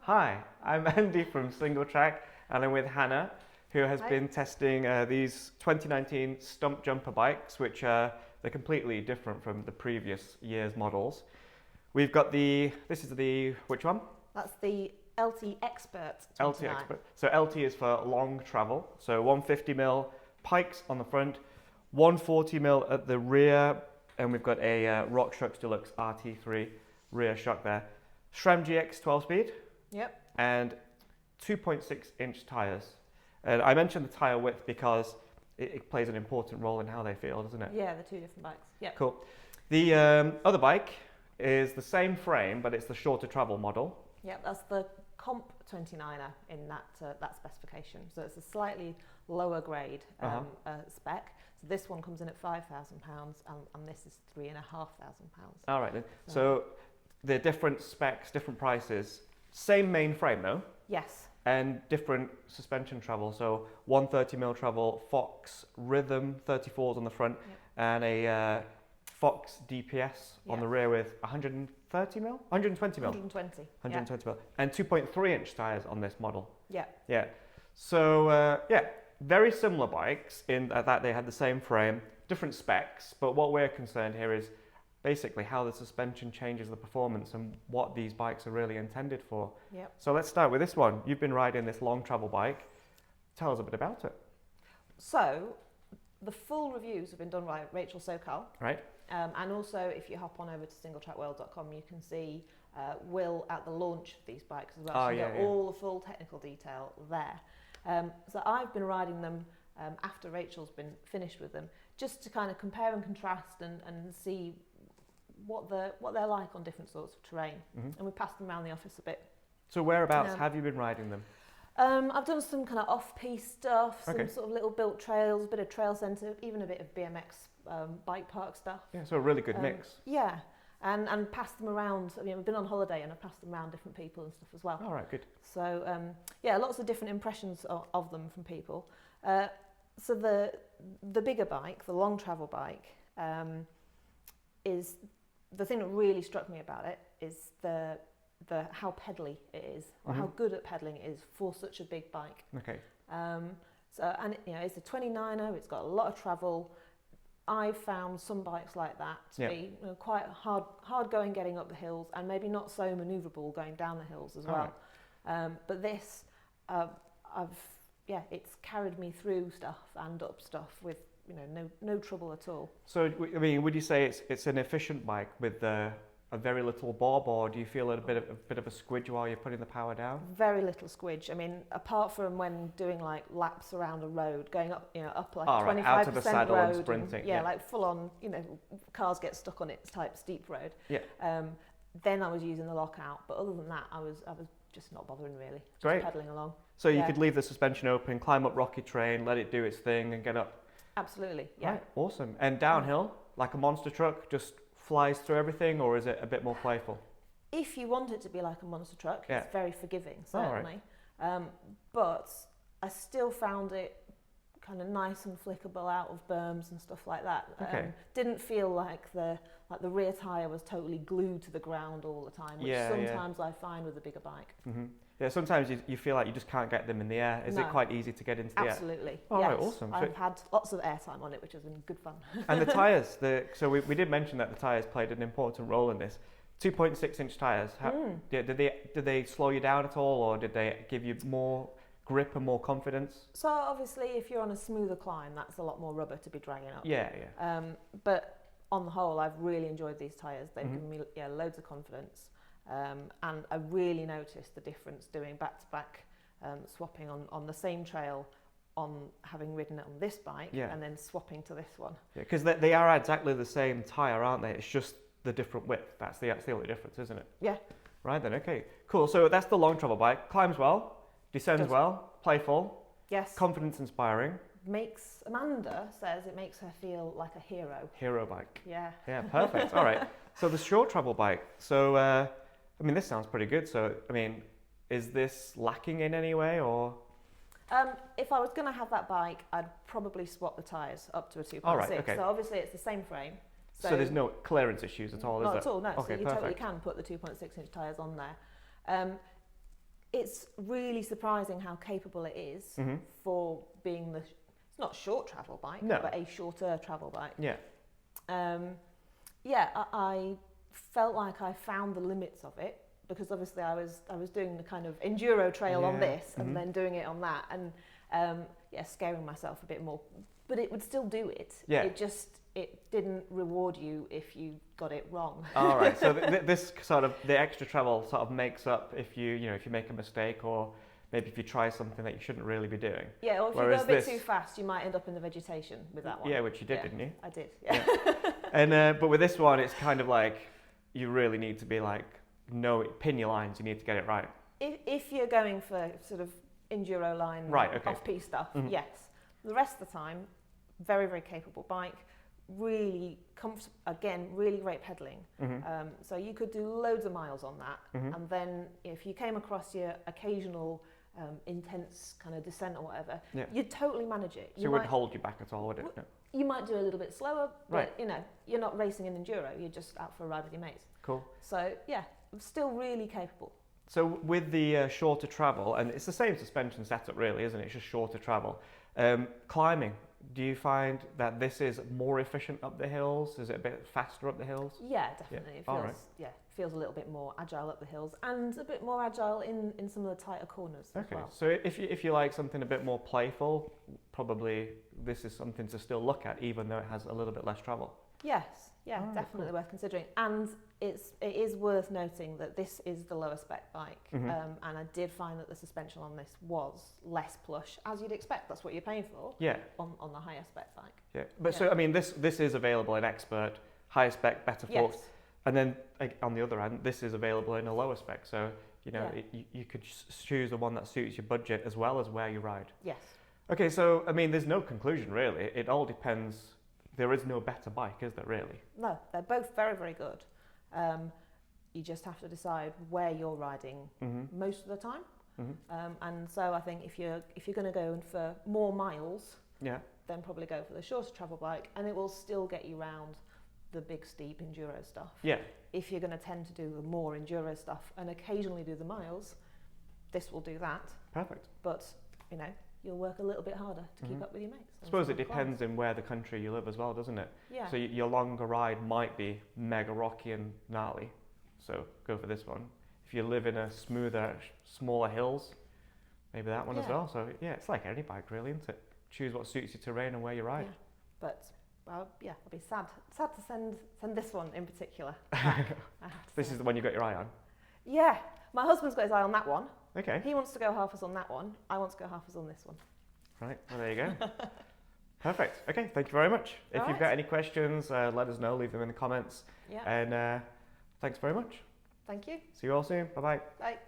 Hi, I'm Andy from Singletrack, and I'm with Hannah, who has been testing these 2019 Stumpjumper bikes, which they're completely different from the previous year's models. We've got this is the, which one? That's the LT Expert 29. LT Expert. So LT is for long travel. So 150mm pikes on the front, 140mm at the rear, and we've got a RockShox Deluxe RT3 rear shock there. SRAM GX 12-speed. Yep. And 2.6-inch tyres. And I mentioned the tyre width because it plays an important role in how they feel, doesn't it? Yeah, the two different bikes. Yep. Cool. The other bike is the same frame, but it's the shorter travel model. Yep, that's the Comp 29er in that specification. So it's a slightly lower grade spec. So this one comes in at £5,000 and this is £3,500. All right then. So the different specs, different prices, same main frame though? Yes. And different suspension travel. So 130mm travel, Fox Rhythm 34s on the front, and a Fox DPS on the rear with 130mm? 120mm? 120mm. And 2.3-inch tyres on this model. Yeah. Yeah. So, very similar bikes in that they had the same frame, different specs, but what we're concerned here is basically how the suspension changes the performance and what these bikes are really intended for. Yep. So let's start with this one. You've been riding this long travel bike. Tell us a bit about it. So the full reviews have been done by Rachel Sokal. Right. And also if you hop on over to singletrackworld.com, you can see Will at the launch of these bikes as well. Oh, so you get all the full technical detail there. So I've been riding them after Rachel's been finished with them, just to kind of compare and contrast and see what they're like on different sorts of terrain. And we passed them around the office a bit. So whereabouts have you been riding them? I've done some kind of off-piste stuff, some Okay. sort of little built trails, a bit of trail centre, even a bit of BMX bike park stuff. Yeah, so a really good mix. Yeah, and passed them around. I mean, we've been on holiday and I've passed them around different people and stuff as well. All right, good. So yeah, lots of different impressions of them from people. So the bigger bike, the long travel bike, is the thing that really struck me about it is the how peddly it is, or how good at peddling it is for such a big bike. Okay. So it's a 29er. It's got a lot of travel. I've found some bikes like that to be quite hard going getting up the hills, and maybe not so manoeuvrable going down the hills as well. Right. But this, it's carried me through stuff and up stuff with no trouble at all. So I mean, would you say it's an efficient bike with a very little bob, or do you feel a bit of a squidge while you're putting the power down? Very little squidge. I mean, apart from when doing like laps around a road, going up, up like 25% out of the saddle road, and sprinting. And, like full on, cars get stuck on it type steep road. Yeah. Then I was using the lockout, but other than that, I was just not bothering really. Just Great. pedaling along. So you could leave the suspension open, climb up rocky terrain, let it do its thing, and get up. Absolutely. Yeah. Right. Awesome. And downhill, like a monster truck, just flies through everything, or is it a bit more playful? If you want it to be like a monster truck, it's very forgiving, certainly. Oh, right. But I still found it kind of nice and flickable out of berms and stuff like that. Okay. Didn't feel like the rear tyre was totally glued to the ground all the time, which sometimes I find with a bigger bike. Mm-hmm. Yeah, sometimes you feel like you just can't get them in the air. Is it quite easy to get into the air? Absolutely. Oh, yes. right, awesome. I've had lots of airtime on it, which has been good fun. And the tyres, so we did mention that the tyres played an important role in this. 2.6-inch tyres, did they slow you down at all, or did they give you more grip and more confidence? So obviously if you're on a smoother climb, that's a lot more rubber to be dragging up. Yeah. But on the whole, I've really enjoyed these tyres. They've given me loads of confidence. And I really noticed the difference doing back-to-back swapping on the same trail, on having ridden it on this bike and then swapping to this one. Yeah, because they are exactly the same tyre, aren't they? It's just the different width. That's the only difference, isn't it? Yeah. Right then, okay. Cool, so that's the long travel bike. Climbs well, descends well, playful. Yes. Confidence inspiring. Amanda says it makes her feel like a hero. Hero bike. Yeah. Yeah, perfect. All right. So the short travel bike. So, I mean, this sounds pretty good. So, I mean, is this lacking in any way, or? If I was going to have that bike, I'd probably swap the tyres up to a 2.6. All right, okay. So obviously it's the same frame. So there's no clearance issues at all, is there? Not at all, no. Okay, So you perfect. totally can put the 2.6-inch tyres on there. it's really surprising how capable it is for being it's not a short travel bike, but a shorter travel bike. Yeah. I felt like I found the limits of it, because obviously I was doing the kind of enduro trail on this and then doing it on that, and scaring myself a bit more, but it would still do it. Yeah. It didn't reward you if you got it wrong. All right. So this sort of, the extra travel sort of makes up if you make a mistake, or maybe if you try something that you shouldn't really be doing. Yeah, or if you go a bit too fast, you might end up in the vegetation with that one. Yeah, which you did, didn't you? I did. Yeah. And but with this one, it's kind of like you really need to be like, pin your lines. You need to get it right. If you're going for sort of enduro line, off-piste stuff, yes. The rest of the time, very, very capable bike. Really comfortable, again, really great pedaling. So you could do loads of miles on that, and then if you came across your occasional intense kind of descent or whatever, you'd totally manage it. So it wouldn't hold you back at all, would it? No. You might do a little bit slower, but you're not racing an enduro, you're just out for a ride with your mates. Cool. So yeah, still really capable. So with the shorter travel, and it's the same suspension setup really, isn't it? It's just shorter travel. Climbing, do you find that this is more efficient up the hills? Is it a bit faster up the hills? Yeah, definitely. It feels a little bit more agile up the hills, and a bit more agile in some of the tighter corners as well. So if you like something a bit more playful, probably this is something to still look at, even though it has a little bit less travel. Yes, definitely worth considering. And it is worth noting that this is the lower spec bike, and I did find that the suspension on this was less plush, as you'd expect. That's what you're paying for. Yeah. On the higher spec bike. Yeah, but so I mean, this is available in expert, higher spec, better force, and then on the other hand, this is available in a lower spec. So you could choose the one that suits your budget as well as where you ride. Yes. Okay, so I mean, there's no conclusion really. It all depends. There is no better bike, is there really? No, they're both very, very good. You just have to decide where you're riding most of the time. And so I think if you're going to go in for more miles, then probably go for the shorter travel bike, and it will still get you round the big steep enduro stuff. Yeah. If you're going to tend to do the more enduro stuff and occasionally do the miles, this will do that. Perfect. But you'll work a little bit harder to keep up with your mates. I suppose it depends in where the country you live as well, doesn't it? Yeah. So your longer ride might be mega rocky and gnarly, so go for this one. If you live in a smoother, smaller hills, maybe that one as well. So it's like any bike really, isn't it? Choose what suits your terrain and where you ride. Yeah. But I'll be sad to send this one in particular back. This is the one you got your eye on? Yeah, my husband's got his eye on that one. Okay. He wants to go half as on that one. I want to go half as on this one. Right, well there you go. Perfect. Okay, thank you very much. If you've got any questions, let us know, leave them in the comments. Yeah. And thanks very much. Thank you. See you all soon. Bye-bye. Bye.